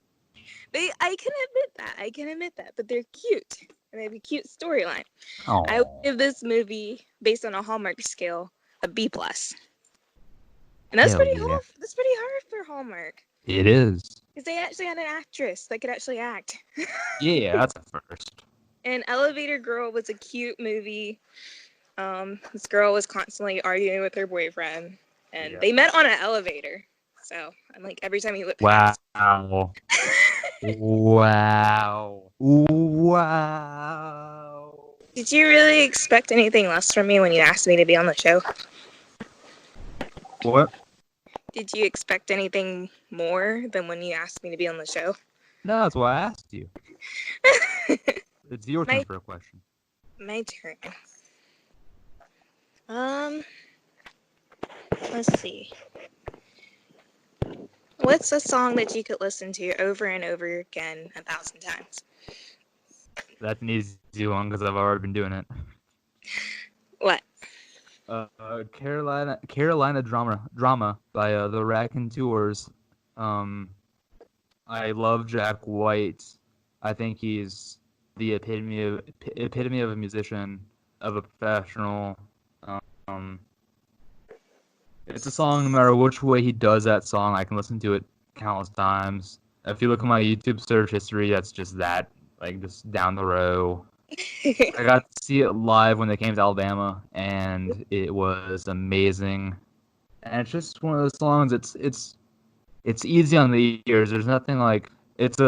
[SPEAKER 2] I can admit that, but they're cute and they have a cute storyline.
[SPEAKER 1] Aww.
[SPEAKER 2] I would give this movie, based on a Hallmark scale, a B+. And that's pretty hard. That's pretty hard for Hallmark.
[SPEAKER 1] It is.
[SPEAKER 2] Because they actually had an actress that could actually act.
[SPEAKER 1] Yeah, that's a first.
[SPEAKER 2] And Elevator Girl was a cute movie. This girl was constantly arguing with her boyfriend, and
[SPEAKER 1] Yeah.
[SPEAKER 2] they met on an elevator. So I'm like, every time he looked
[SPEAKER 1] Wow.
[SPEAKER 2] past,
[SPEAKER 1] Wow. Wow.
[SPEAKER 2] did you really expect anything less from me when you asked me to be on the show?
[SPEAKER 1] What?
[SPEAKER 2] Did you expect anything more than when you asked me to be on the show?
[SPEAKER 1] No, that's why I asked you. It's your turn for a question.
[SPEAKER 2] My turn. Let's see. What's a song that you could listen to over and over again 1,000 times?
[SPEAKER 1] That's an easy one because I've already been doing it.
[SPEAKER 2] What?
[SPEAKER 1] Carolina drama by the Raconteurs. I love Jack White. I think he's the epitome of a musician, of a professional. It's a song. No matter which way he does that song, I can listen to it countless times. If you look at my YouTube search history, that's just that, like just down the row. I got to see it live when they came to Alabama, and it was amazing. And it's just one of those songs. It's easy on the ears. There's nothing like it's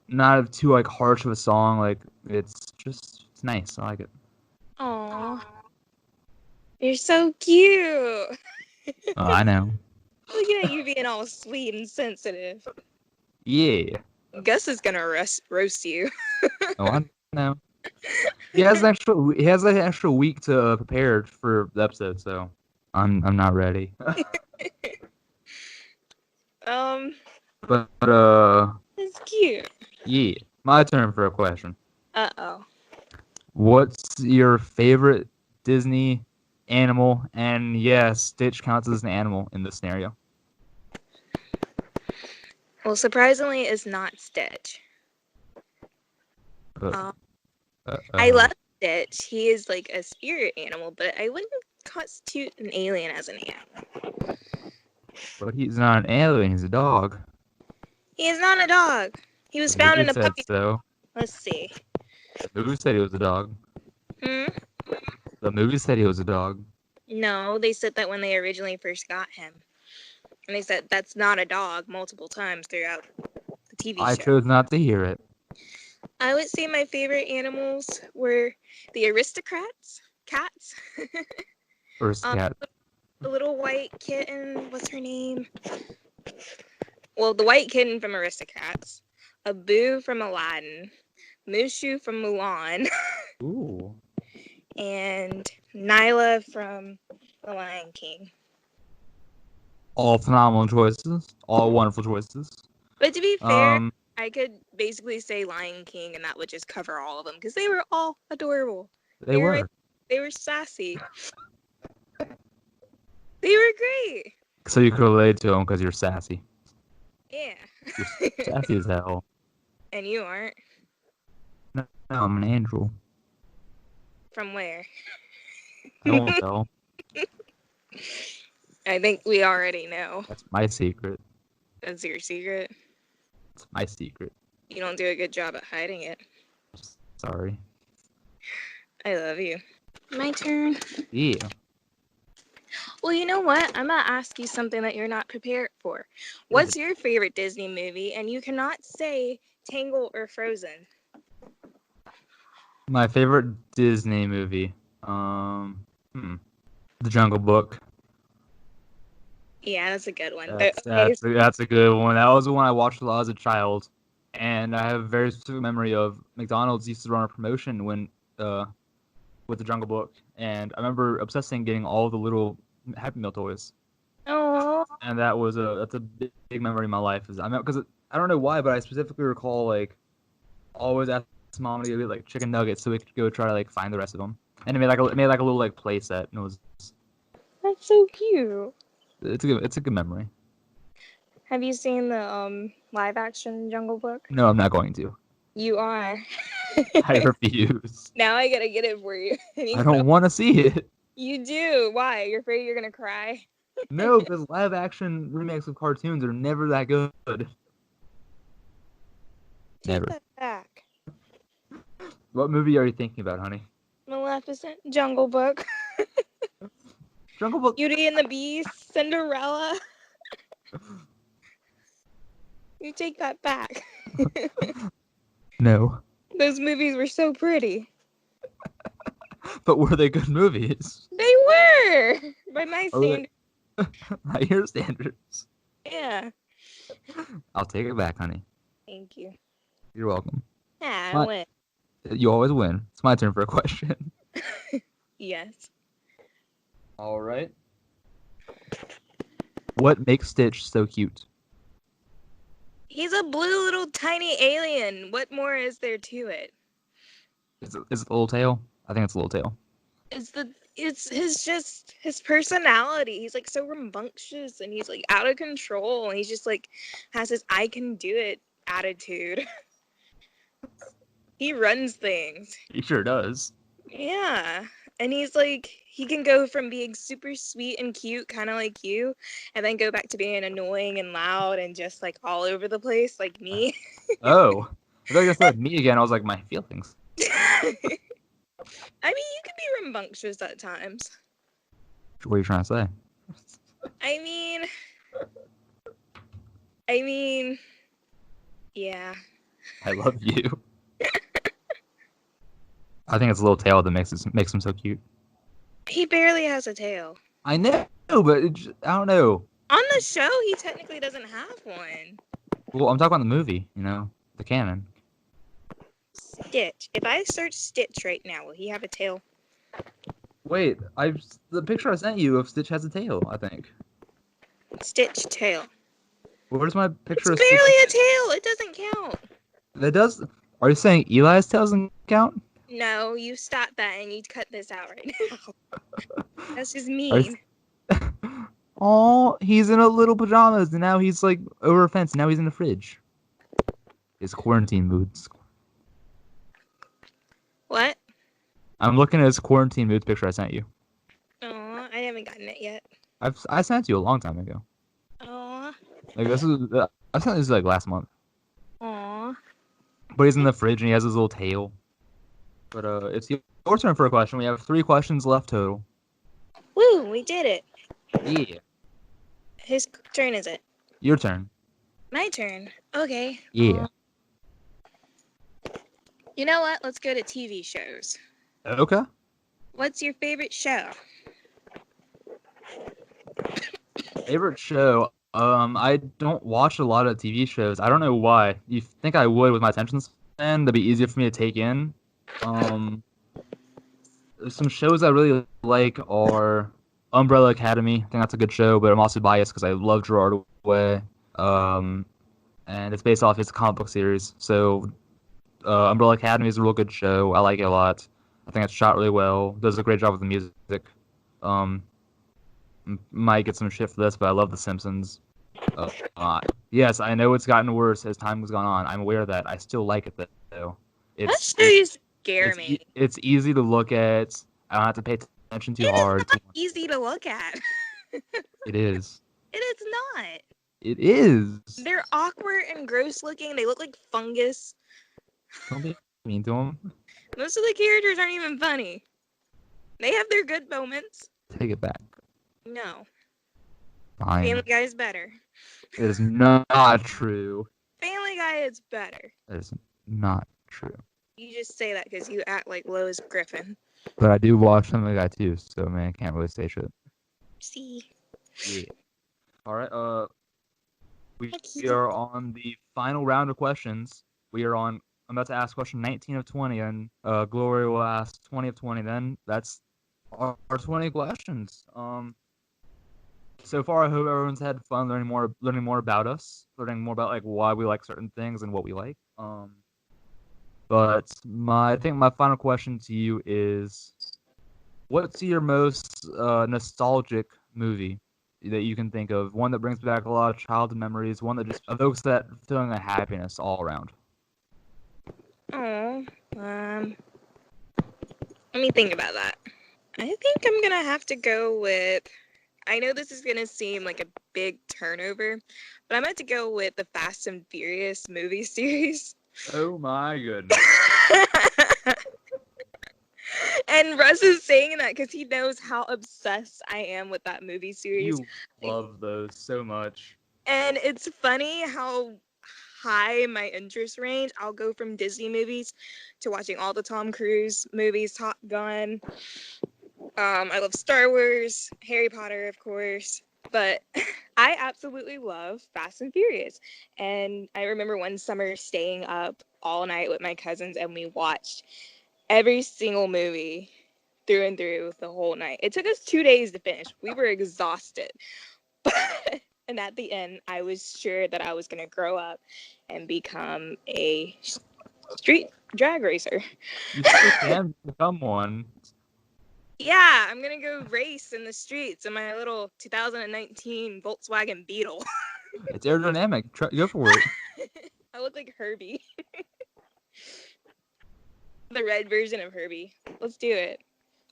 [SPEAKER 1] not too like harsh of a song. Like it's nice. I like it.
[SPEAKER 2] Aww. You're so cute.
[SPEAKER 1] Oh, I know.
[SPEAKER 2] Look at you being all sweet and sensitive.
[SPEAKER 1] Yeah.
[SPEAKER 2] Gus is gonna roast you.
[SPEAKER 1] Oh, I know. He has an extra week to prepare for the episode, so I'm not ready.
[SPEAKER 2] That's cute.
[SPEAKER 1] Yeah. My turn for a question.
[SPEAKER 2] Uh-oh.
[SPEAKER 1] What's your favorite Disney animal? And yes, Stitch counts as an animal in this scenario.
[SPEAKER 2] Well, surprisingly, it's not Stitch. I love Stitch. He is like a spirit animal, but I wouldn't constitute an alien as an animal.
[SPEAKER 1] But he's not an alien, he's a dog.
[SPEAKER 2] He is not a dog. He was found in a puppy.
[SPEAKER 1] So.
[SPEAKER 2] Let's see.
[SPEAKER 1] The movie said he was a dog. The movie said he was a dog.
[SPEAKER 2] No, they said that when they originally first got him. And they said that's not a dog multiple times throughout the TV show.
[SPEAKER 1] I chose not to hear it.
[SPEAKER 2] I would say my favorite animals were the aristocrats, cats.
[SPEAKER 1] First cat.
[SPEAKER 2] The little white kitten, what's her name? Well, the white kitten from Aristocats, Abu from Aladdin, Mushu from Mulan,
[SPEAKER 1] Ooh.
[SPEAKER 2] and Nyla from The Lion King.
[SPEAKER 1] All phenomenal choices. All wonderful choices.
[SPEAKER 2] But to be fair, I could basically say Lion King, and that would just cover all of them because they were all adorable.
[SPEAKER 1] They were.
[SPEAKER 2] They were sassy. They were great.
[SPEAKER 1] So you could relate to them because you're sassy.
[SPEAKER 2] Yeah.
[SPEAKER 1] You're sassy as hell.
[SPEAKER 2] And you aren't.
[SPEAKER 1] No, I'm an angel.
[SPEAKER 2] From where?
[SPEAKER 1] I won't tell.
[SPEAKER 2] I think we already know.
[SPEAKER 1] That's my secret.
[SPEAKER 2] That's your secret?
[SPEAKER 1] It's my secret.
[SPEAKER 2] You don't do a good job at hiding it.
[SPEAKER 1] Sorry.
[SPEAKER 2] I love you. My turn.
[SPEAKER 1] Yeah.
[SPEAKER 2] Well, you know what? I'm going to ask you something that you're not prepared for. What's your favorite Disney movie? And you cannot say Tangled or Frozen.
[SPEAKER 1] My favorite Disney movie. The Jungle Book.
[SPEAKER 2] Yeah, that's a good one.
[SPEAKER 1] That's a good one. That was the one I watched a lot as a child. And I have a very specific memory of McDonald's used to run a promotion when with the Jungle Book. And I remember obsessing getting all the little Happy Meal toys.
[SPEAKER 2] Oh.
[SPEAKER 1] And that's a big memory in my life. Because I don't know why, but I specifically recall like always ask Mom to get like chicken nuggets so we could go try to like find the rest of them. And it made like a little like play set, and it was.
[SPEAKER 2] That's so cute.
[SPEAKER 1] It's a good memory.
[SPEAKER 2] Have you seen the live action Jungle Book?
[SPEAKER 1] No, I'm not going to.
[SPEAKER 2] You are.
[SPEAKER 1] I refuse.
[SPEAKER 2] Now I gotta get it for you.
[SPEAKER 1] I don't want to see it.
[SPEAKER 2] You do. Why? You're afraid you're gonna cry?
[SPEAKER 1] No, because live action remakes of cartoons are never that good. Never.
[SPEAKER 2] Take that back.
[SPEAKER 1] What movie are you thinking about, honey?
[SPEAKER 2] Maleficent, Jungle Book.
[SPEAKER 1] Jungle Book.
[SPEAKER 2] Beauty and the Beast, Cinderella. You take that back.
[SPEAKER 1] No.
[SPEAKER 2] Those movies were so pretty.
[SPEAKER 1] But were they good movies?
[SPEAKER 2] They were! By my standards.
[SPEAKER 1] By your standards.
[SPEAKER 2] Yeah.
[SPEAKER 1] I'll take it back, honey.
[SPEAKER 2] Thank you.
[SPEAKER 1] You're welcome.
[SPEAKER 2] Yeah, I win.
[SPEAKER 1] You always win. It's my turn for a question.
[SPEAKER 2] Yes.
[SPEAKER 1] All right. What makes Stitch so cute?
[SPEAKER 2] He's a blue little tiny alien. What more is there to it?
[SPEAKER 1] Is it a little tail? I think it's a little tail.
[SPEAKER 2] It's his personality. He's like so rambunctious and he's like out of control and he's just like has his I can do it attitude. He runs things.
[SPEAKER 1] He sure does.
[SPEAKER 2] Yeah. And he's like, he can go from being super sweet and cute, kind of like you, and then go back to being annoying and loud and just like all over the place, like me.
[SPEAKER 1] Oh. I thought you said me again. I was like, my feelings.
[SPEAKER 2] I mean, you can be rambunctious at times.
[SPEAKER 1] What are you trying to say?
[SPEAKER 2] I mean, yeah.
[SPEAKER 1] I love you. I think it's a little tail that makes him so cute.
[SPEAKER 2] He barely has a tail.
[SPEAKER 1] I know, but I don't know.
[SPEAKER 2] On the show, he technically doesn't have one.
[SPEAKER 1] Well, I'm talking about the movie, the canon.
[SPEAKER 2] Stitch. If I search Stitch right now, will he have a tail?
[SPEAKER 1] Wait, the picture I sent you of Stitch has a tail, I think.
[SPEAKER 2] Stitch tail.
[SPEAKER 1] Where's my picture
[SPEAKER 2] It's
[SPEAKER 1] of Stitch?
[SPEAKER 2] barely a tail. It doesn't count.
[SPEAKER 1] That does. Are you saying Eli's tail doesn't count?
[SPEAKER 2] No, you stop that and you cut this out right now. That's just mean.
[SPEAKER 1] Oh, he's in a little pajamas and now he's like over a fence and now he's in the fridge. His quarantine moods.
[SPEAKER 2] What?
[SPEAKER 1] I'm looking at his quarantine moods picture I sent you.
[SPEAKER 2] Oh, I haven't gotten it yet.
[SPEAKER 1] I sent it to you a long time ago.
[SPEAKER 2] Oh.
[SPEAKER 1] Like I sent this like last month.
[SPEAKER 2] Aw.
[SPEAKER 1] But he's in the fridge and he has his little tail. But it's your turn for a question. We have 3 questions left total.
[SPEAKER 2] Woo, we did it.
[SPEAKER 1] Yeah.
[SPEAKER 2] Whose turn is it?
[SPEAKER 1] Your turn.
[SPEAKER 2] My turn. Okay.
[SPEAKER 1] Yeah.
[SPEAKER 2] You know what? Let's go to TV shows.
[SPEAKER 1] Okay.
[SPEAKER 2] What's your favorite show?
[SPEAKER 1] Favorite show? I don't watch a lot of TV shows. I don't know why. You think I would with my attention span? That'd be easier for me to take in. Some shows I really like are Umbrella Academy. I think that's a good show, but I'm also biased because I love Gerard Way. And it's based off his comic book series. So Umbrella Academy is a real good show. I like it a lot. I think it's shot really well. Does a great job with the music. Might get some shit for this, but I love The Simpsons. Yes, I know it's gotten worse as time has gone on. I'm aware of that. I still like it though.
[SPEAKER 2] That show scare me.
[SPEAKER 1] It's easy to look at. I don't have to pay attention too hard.
[SPEAKER 2] It's not easy to look at.
[SPEAKER 1] It is.
[SPEAKER 2] It is not.
[SPEAKER 1] It is.
[SPEAKER 2] They're awkward and gross looking. They look like fungus.
[SPEAKER 1] Don't be mean to them.
[SPEAKER 2] Most of the characters aren't even funny. They have their good moments.
[SPEAKER 1] Take it back.
[SPEAKER 2] No.
[SPEAKER 1] Fine.
[SPEAKER 2] Family Guy is better.
[SPEAKER 1] It is not true.
[SPEAKER 2] Family Guy is better.
[SPEAKER 1] That is not true.
[SPEAKER 2] You just say that because you act like Lois Griffin.
[SPEAKER 1] But I do watch Family Guy too, so man, I can't really say shit.
[SPEAKER 2] See.
[SPEAKER 1] Yeah. All right. We are on the final round of questions. I'm about to ask question 19 of 20, and Gloria will ask 20 of 20. Then that's our 20 questions. So far, I hope everyone's had fun learning more about us, learning more about like why we like certain things and what we like. But I think my final question to you is, what's your most nostalgic movie that you can think of? One that brings back a lot of childhood memories, one that just evokes that feeling of happiness all around.
[SPEAKER 2] Oh, let me think about that. I think I'm gonna have to go with. I know this is gonna seem like a big turnover, but I'm going to go with the Fast and Furious movie series.
[SPEAKER 1] Oh my goodness.
[SPEAKER 2] And Russ is saying that because he knows how obsessed I am with that movie series.
[SPEAKER 1] You love those so much.
[SPEAKER 2] And it's funny how high my interest range. I'll go from Disney movies to watching all the Tom Cruise movies, Top Gun. I love Star Wars, Harry Potter, of course. But I absolutely love Fast and Furious. And I remember one summer staying up all night with my cousins, and we watched every single movie through and through the whole night. It took us 2 days to finish. We were exhausted. And at the end, I was sure that I was going to grow up and become a street drag racer.
[SPEAKER 1] You still can become one.
[SPEAKER 2] Yeah, I'm going to go race in the streets in my little 2019 Volkswagen Beetle.
[SPEAKER 1] It's aerodynamic. Go for it.
[SPEAKER 2] I look like Herbie. The red version of Herbie. Let's do it.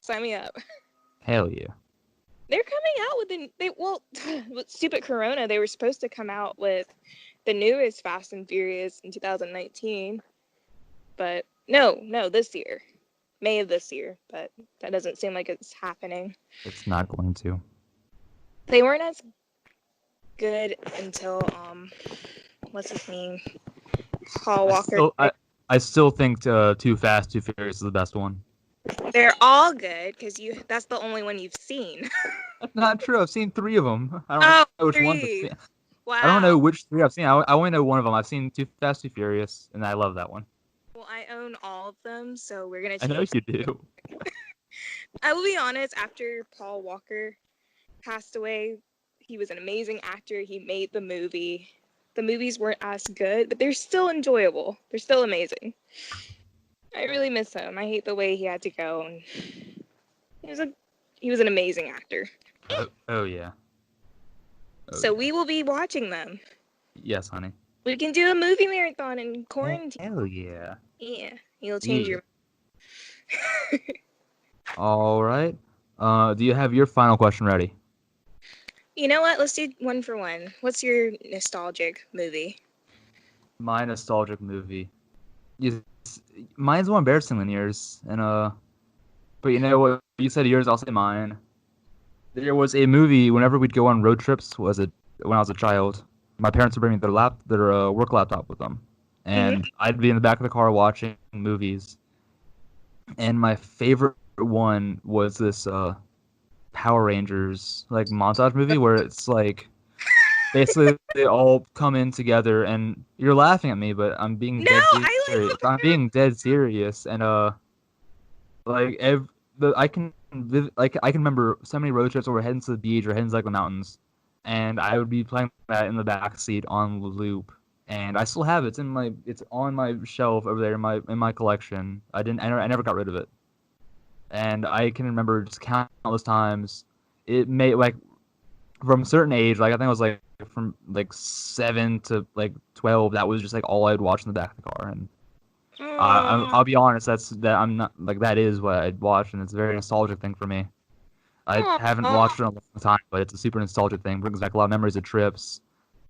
[SPEAKER 2] Sign me up.
[SPEAKER 1] Hell yeah.
[SPEAKER 2] They're coming out with with stupid Corona, they were supposed to come out with the newest Fast and Furious in 2019. But no, this year. May of this year, but that doesn't seem like it's happening.
[SPEAKER 1] It's not going to.
[SPEAKER 2] They weren't as good until what's his name? Paul Walker.
[SPEAKER 1] I still think Too Fast, Too Furious is the best one.
[SPEAKER 2] They're all good because that's the only one you've seen.
[SPEAKER 1] That's not true. I've seen 3 of them. I don't know which one to see.
[SPEAKER 2] Wow.
[SPEAKER 1] I don't know which 3 I've seen. I only know one of them. I've seen Too Fast, Too Furious, and I love that one.
[SPEAKER 2] Well, I own all of them, so we're gonna.
[SPEAKER 1] I know you do.
[SPEAKER 2] I will be honest. After Paul Walker passed away, he was an amazing actor. He made the movie. The movies weren't as good, but they're still enjoyable. They're still amazing. I really miss him. I hate the way he had to go. And he was an amazing actor.
[SPEAKER 1] Oh yeah.
[SPEAKER 2] So we will be watching them.
[SPEAKER 1] Yes, honey.
[SPEAKER 2] We can do a movie marathon in quarantine.
[SPEAKER 1] Hell yeah.
[SPEAKER 2] Yeah, you'll change your.
[SPEAKER 1] All right. Do you have your final question ready?
[SPEAKER 2] You know what? Let's do one for one. What's your nostalgic movie?
[SPEAKER 1] My nostalgic movie. Mine's more embarrassing than yours, and but you know what? You said yours, I'll say mine. There was a movie whenever we'd go on road trips. Was it when I was a child? My parents would bring me their work laptop with them, and I'd be in the back of the car watching movies. And my favorite one was this Power Rangers like montage movie where it's like basically they all come in together, and you're laughing at me, but I'm being dead serious. I'm being dead serious, and I can remember so many road trips where we're heading to the beach or heading to like the mountains, and I would be playing that in the back seat on loop, and I still have it. It's on my shelf over there in my collection. I never got rid of it, and I can remember just countless times. It made like from a certain age, like I think it was like from like 7 to like 12. That was just like all I'd watch in the back of the car, and I'll be honest. That is what I'd watch, and it's a very nostalgic thing for me. I haven't watched it in a long time, but it's a super nostalgic thing. Brings back a lot of memories of trips,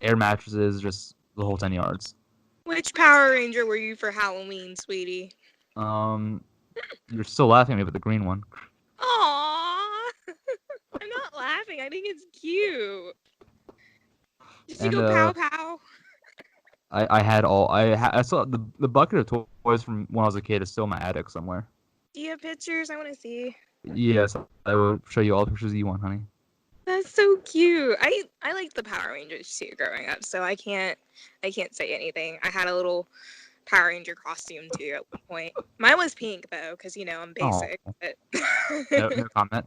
[SPEAKER 1] air mattresses, just the whole 10 yards.
[SPEAKER 2] Which Power Ranger were you for Halloween, sweetie?
[SPEAKER 1] You're still laughing at me with the green one.
[SPEAKER 2] Aww. I'm not laughing. I think it's cute. Did you go pow pow?
[SPEAKER 1] I had all. I saw the bucket of toys from when I was a kid is still in my attic somewhere.
[SPEAKER 2] Do you have pictures? I want to see.
[SPEAKER 1] Yes, I will show you all the pictures you want, honey.
[SPEAKER 2] That's so cute. I liked the Power Rangers too growing up, so I can't say anything. I had a little Power Ranger costume too at one point. Mine was pink though, because I'm basic. But...
[SPEAKER 1] no comment.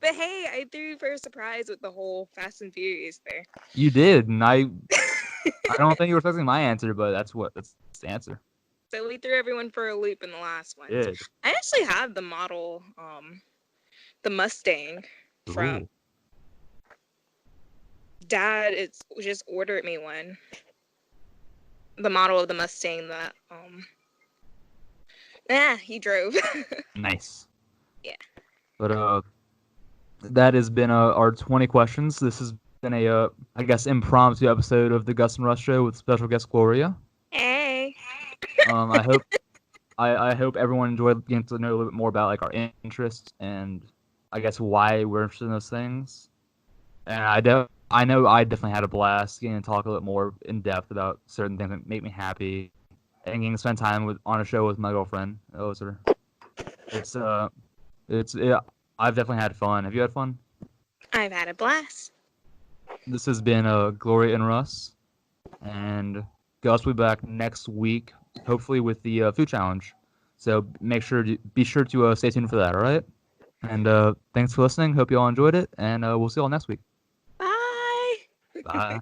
[SPEAKER 2] But hey, I threw you for a surprise with the whole Fast and Furious there.
[SPEAKER 1] You did, and I don't think you were expecting my answer, but that's the answer.
[SPEAKER 2] So we threw everyone for a loop in the last one.
[SPEAKER 1] Yeah.
[SPEAKER 2] I actually have the model, the Mustang from Dad. It's just ordered me one. The model of the Mustang that he drove.
[SPEAKER 1] Nice.
[SPEAKER 2] Yeah.
[SPEAKER 1] But that has been our 20 questions. This has been a I guess impromptu episode of the Gus and Rus Show with special guest Gloria.
[SPEAKER 2] Hey.
[SPEAKER 1] I I hope everyone enjoyed getting to know a little bit more about like our interests and I guess why we're interested in those things. And I know I definitely had a blast getting to talk a little more in depth about certain things that make me happy, and getting to spend time on a show with my girlfriend. It's I've definitely had fun. Have you had fun?
[SPEAKER 2] I've had a blast.
[SPEAKER 1] This has been Gloria and Rus, and Gus will be back next week, hopefully with the food challenge. So be sure to stay tuned for that. All right. And thanks for listening. Hope you all enjoyed it, and we'll see you all next week.
[SPEAKER 2] Bye.
[SPEAKER 1] Bye.